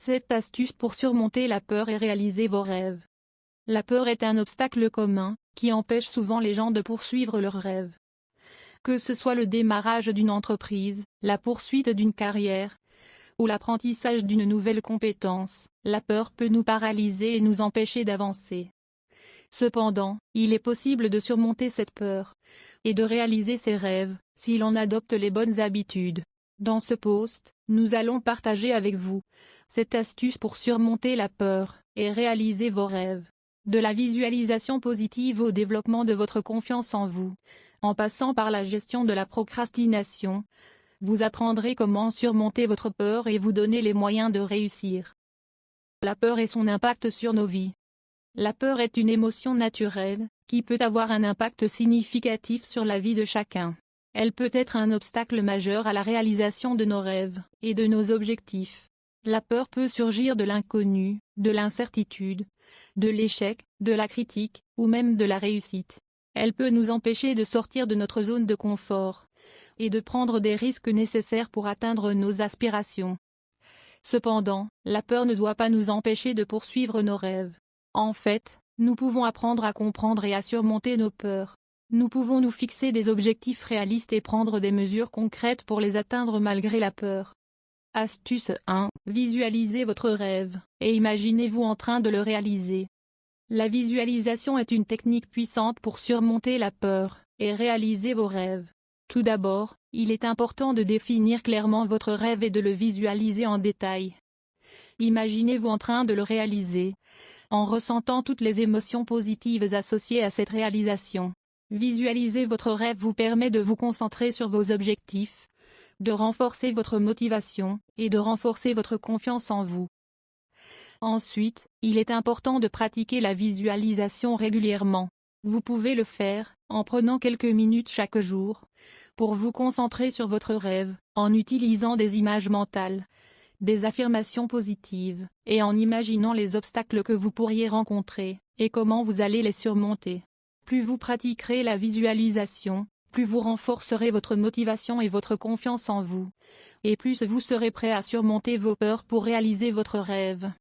7 astuces pour surmonter la peur et réaliser vos rêves. La peur est un obstacle commun, qui empêche souvent les gens de poursuivre leurs rêves. Que ce soit le démarrage d'une entreprise, la poursuite d'une carrière, ou l'apprentissage d'une nouvelle compétence, la peur peut nous paralyser et nous empêcher d'avancer. Cependant, il est possible de surmonter cette peur, et de réaliser ses rêves, si l'on adopte les bonnes habitudes. Dans ce post, nous allons partager avec vous 7 astuces pour surmonter la peur, et réaliser vos rêves. De la visualisation positive au développement de votre confiance en vous, en passant par la gestion de la procrastination, vous apprendrez comment surmonter votre peur et vous donner les moyens de réussir. La peur et son impact sur nos vies. La peur est une émotion naturelle, qui peut avoir un impact significatif sur la vie de chacun. Elle peut être un obstacle majeur à la réalisation de nos rêves, et de nos objectifs. La peur peut surgir de l'inconnu, de l'incertitude, de l'échec, de la critique, ou même de la réussite. Elle peut nous empêcher de sortir de notre zone de confort, et de prendre des risques nécessaires pour atteindre nos aspirations. Cependant, la peur ne doit pas nous empêcher de poursuivre nos rêves. En fait, nous pouvons apprendre à comprendre et à surmonter nos peurs. Nous pouvons nous fixer des objectifs réalistes et prendre des mesures concrètes pour les atteindre malgré la peur. Astuce 1. Visualisez votre rêve, et imaginez-vous en train de le réaliser. La visualisation est une technique puissante pour surmonter la peur, et réaliser vos rêves. Tout d'abord, il est important de définir clairement votre rêve et de le visualiser en détail. Imaginez-vous en train de le réaliser, en ressentant toutes les émotions positives associées à cette réalisation. Visualiser votre rêve vous permet de vous concentrer sur vos objectifs, de renforcer votre motivation, et de renforcer votre confiance en vous. Ensuite, il est important de pratiquer la visualisation régulièrement. Vous pouvez le faire, en prenant quelques minutes chaque jour, pour vous concentrer sur votre rêve, en utilisant des images mentales, des affirmations positives, et en imaginant les obstacles que vous pourriez rencontrer, et comment vous allez les surmonter. Plus vous pratiquerez la visualisation, plus vous renforcerez votre motivation et votre confiance en vous, et plus vous serez prêt à surmonter vos peurs pour réaliser votre rêve.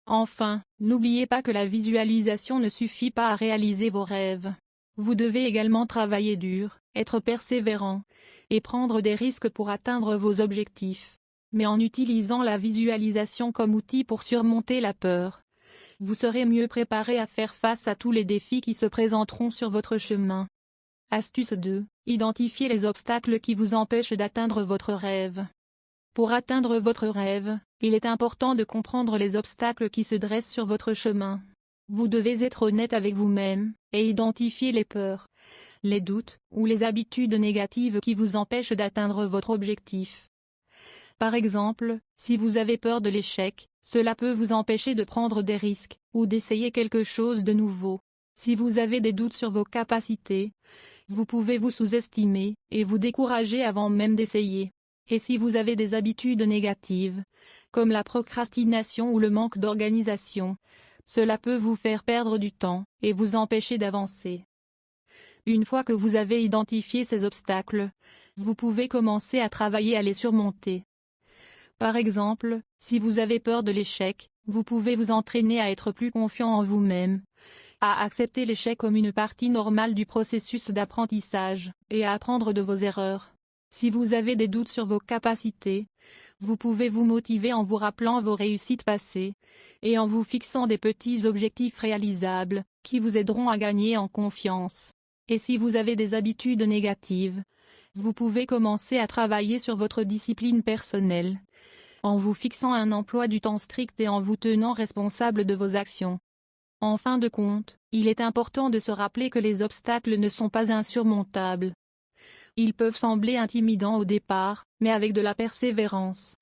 Enfin, n'oubliez pas que la visualisation ne suffit pas à réaliser vos rêves. Vous devez également travailler dur, être persévérant, et prendre des risques pour atteindre vos objectifs. Mais en utilisant la visualisation comme outil pour surmonter la peur, vous serez mieux préparé à faire face à tous les défis qui se présenteront sur votre chemin. Astuce 2. Identifiez les obstacles qui vous empêchent d'atteindre votre rêve. Pour atteindre votre rêve, il est important de comprendre les obstacles qui se dressent sur votre chemin. Vous devez être honnête avec vous-même, et identifier les peurs, les doutes, ou les habitudes négatives qui vous empêchent d'atteindre votre objectif. Par exemple, si vous avez peur de l'échec, cela peut vous empêcher de prendre des risques, ou d'essayer quelque chose de nouveau. Si vous avez des doutes sur vos capacités, vous pouvez vous sous-estimer, et vous décourager avant même d'essayer. Et si vous avez des habitudes négatives, comme la procrastination ou le manque d'organisation, cela peut vous faire perdre du temps, et vous empêcher d'avancer. Une fois que vous avez identifié ces obstacles, vous pouvez commencer à travailler à les surmonter. Par exemple, si vous avez peur de l'échec, vous pouvez vous entraîner à être plus confiant en vous-même, à accepter l'échec comme une partie normale du processus d'apprentissage, et à apprendre de vos erreurs. Si vous avez des doutes sur vos capacités, vous pouvez vous motiver en vous rappelant vos réussites passées, et en vous fixant des petits objectifs réalisables, qui vous aideront à gagner en confiance. Et si vous avez des habitudes négatives, vous pouvez commencer à travailler sur votre discipline personnelle, en vous fixant un emploi du temps strict et en vous tenant responsable de vos actions. En fin de compte, il est important de se rappeler que les obstacles ne sont pas insurmontables. Ils peuvent sembler intimidants au départ, mais avec de la persévérance,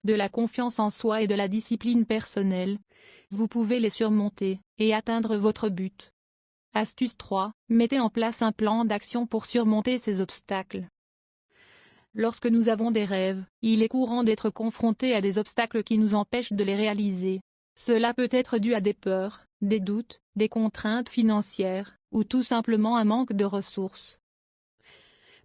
de la confiance en soi et de la discipline personnelle, vous pouvez les surmonter, et atteindre votre but. Astuce 3. Mettez en place un plan d'action pour surmonter ces obstacles. Lorsque nous avons des rêves, il est courant d'être confrontés à des obstacles qui nous empêchent de les réaliser. Cela peut être dû à des peurs, des doutes, des contraintes financières, ou tout simplement un manque de ressources.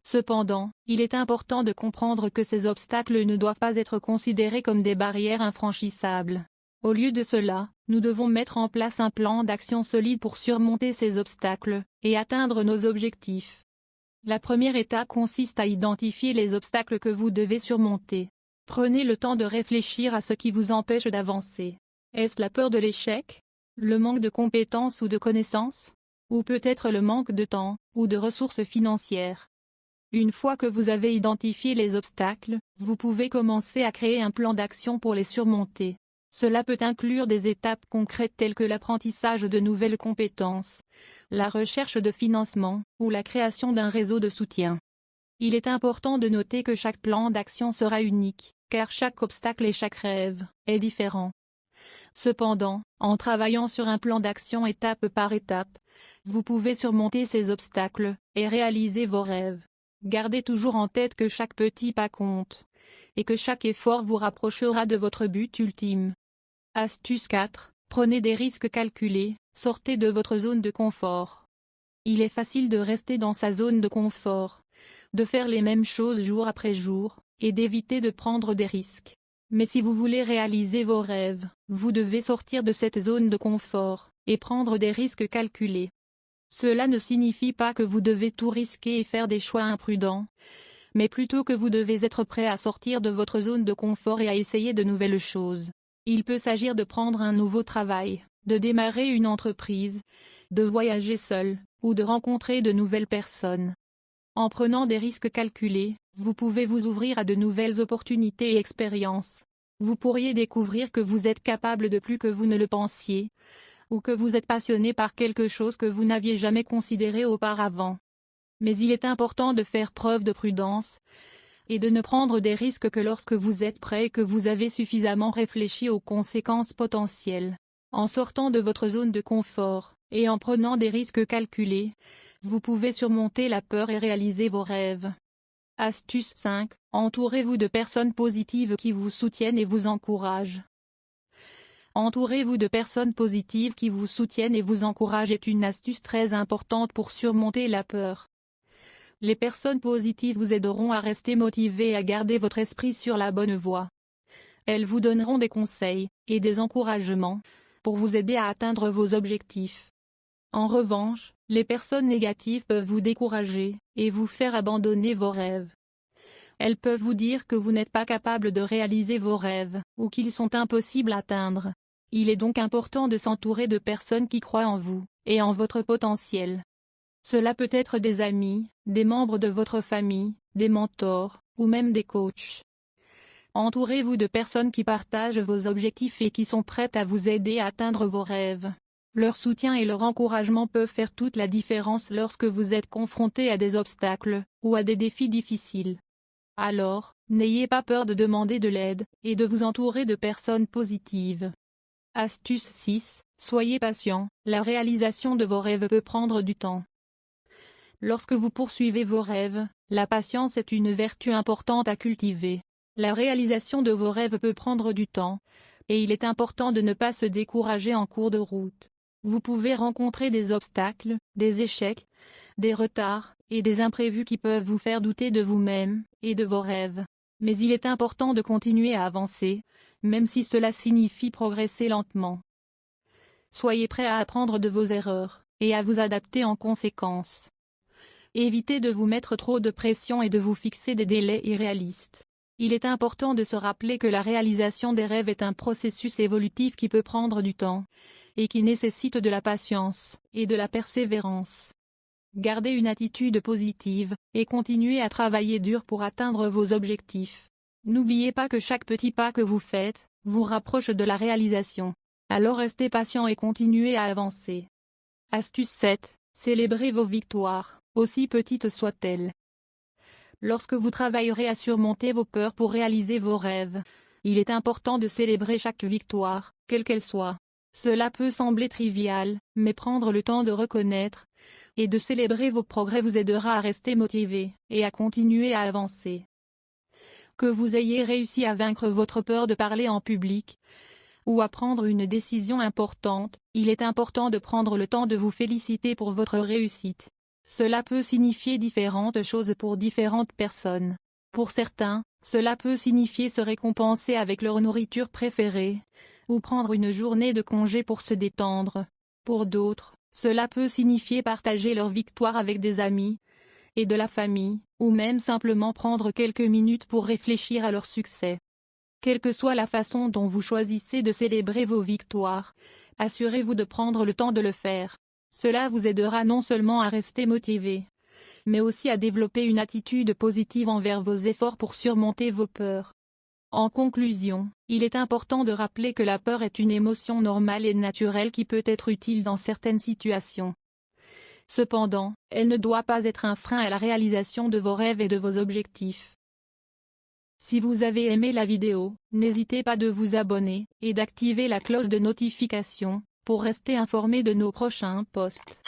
Cependant, il est important de comprendre que ces obstacles ne doivent pas être considérés comme des barrières infranchissables. Au lieu de cela, nous devons mettre en place un plan d'action solide pour surmonter ces obstacles et atteindre nos objectifs. La première étape consiste à identifier les obstacles que vous devez surmonter. Prenez le temps de réfléchir à ce qui vous empêche d'avancer. Est-ce la peur de l'échec? Le manque de compétences ou de connaissances? Ou peut-être le manque de temps ou de ressources financières? Une fois que vous avez identifié les obstacles, vous pouvez commencer à créer un plan d'action pour les surmonter. Cela peut inclure des étapes concrètes telles que l'apprentissage de nouvelles compétences, la recherche de financement, ou la création d'un réseau de soutien. Il est important de noter que chaque plan d'action sera unique, car chaque obstacle et chaque rêve est différent. Cependant, en travaillant sur un plan d'action étape par étape, vous pouvez surmonter ces obstacles et réaliser vos rêves. Gardez toujours en tête que chaque petit pas compte, et que chaque effort vous rapprochera de votre but ultime. Astuce 4. Prenez des risques calculés, sortez de votre zone de confort. Il est facile de rester dans sa zone de confort, de faire les mêmes choses jour après jour, et d'éviter de prendre des risques. Mais si vous voulez réaliser vos rêves, vous devez sortir de cette zone de confort, et prendre des risques calculés. Cela ne signifie pas que vous devez tout risquer et faire des choix imprudents, mais plutôt que vous devez être prêt à sortir de votre zone de confort et à essayer de nouvelles choses. Il peut s'agir de prendre un nouveau travail, de démarrer une entreprise, de voyager seul, ou de rencontrer de nouvelles personnes. En prenant des risques calculés, vous pouvez vous ouvrir à de nouvelles opportunités et expériences. Vous pourriez découvrir que vous êtes capable de plus que vous ne le pensiez, ou que vous êtes passionné par quelque chose que vous n'aviez jamais considéré auparavant. Mais il est important de faire preuve de prudence, et de ne prendre des risques que lorsque vous êtes prêt et que vous avez suffisamment réfléchi aux conséquences potentielles. En sortant de votre zone de confort, et en prenant des risques calculés, vous pouvez surmonter la peur et réaliser vos rêves. Astuce 5. Entourez-vous de personnes positives qui vous soutiennent et vous encouragent. Entourez-vous de personnes positives qui vous soutiennent et vous encouragent est une astuce très importante pour surmonter la peur. Les personnes positives vous aideront à rester motivé et à garder votre esprit sur la bonne voie. Elles vous donneront des conseils et des encouragements pour vous aider à atteindre vos objectifs. En revanche, les personnes négatives peuvent vous décourager et vous faire abandonner vos rêves. Elles peuvent vous dire que vous n'êtes pas capable de réaliser vos rêves ou qu'ils sont impossibles à atteindre. Il est donc important de s'entourer de personnes qui croient en vous et en votre potentiel. Cela peut être des amis, des membres de votre famille, des mentors, ou même des coachs. Entourez-vous de personnes qui partagent vos objectifs et qui sont prêtes à vous aider à atteindre vos rêves. Leur soutien et leur encouragement peuvent faire toute la différence lorsque vous êtes confronté à des obstacles ou à des défis difficiles. Alors, n'ayez pas peur de demander de l'aide et de vous entourer de personnes positives. Astuce 6. Soyez patient, la réalisation de vos rêves peut prendre du temps. Lorsque vous poursuivez vos rêves, la patience est une vertu importante à cultiver. La réalisation de vos rêves peut prendre du temps, et il est important de ne pas se décourager en cours de route. Vous pouvez rencontrer des obstacles, des échecs, des retards, et des imprévus qui peuvent vous faire douter de vous-même et de vos rêves. Mais il est important de continuer à avancer, même si cela signifie progresser lentement. Soyez prêt à apprendre de vos erreurs, et à vous adapter en conséquence. Évitez de vous mettre trop de pression et de vous fixer des délais irréalistes. Il est important de se rappeler que la réalisation des rêves est un processus évolutif qui peut prendre du temps, et qui nécessite de la patience et de la persévérance. Gardez une attitude positive, et continuez à travailler dur pour atteindre vos objectifs. N'oubliez pas que chaque petit pas que vous faites vous rapproche de la réalisation. Alors restez patient et continuez à avancer. Astuce 7. Célébrez vos victoires, aussi petites soient-elles. Lorsque vous travaillerez à surmonter vos peurs pour réaliser vos rêves, il est important de célébrer chaque victoire, quelle qu'elle soit. Cela peut sembler trivial, mais prendre le temps de reconnaître et de célébrer vos progrès vous aidera à rester motivé et à continuer à avancer. Que vous ayez réussi à vaincre votre peur de parler en public ou à prendre une décision importante, il est important de prendre le temps de vous féliciter pour votre réussite. Cela peut signifier différentes choses pour différentes personnes. Pour certains, cela peut signifier se récompenser avec leur nourriture préférée, ou prendre une journée de congé pour se détendre. Pour d'autres, cela peut signifier partager leur victoire avec des amis et de la famille, ou même simplement prendre quelques minutes pour réfléchir à leur succès. Quelle que soit la façon dont vous choisissez de célébrer vos victoires, assurez-vous de prendre le temps de le faire. Cela vous aidera non seulement à rester motivé, mais aussi à développer une attitude positive envers vos efforts pour surmonter vos peurs. En conclusion, il est important de rappeler que la peur est une émotion normale et naturelle qui peut être utile dans certaines situations. Cependant, elle ne doit pas être un frein à la réalisation de vos rêves et de vos objectifs. Si vous avez aimé la vidéo, n'hésitez pas de vous abonner et d'activer la cloche de notification pour rester informé de nos prochains posts.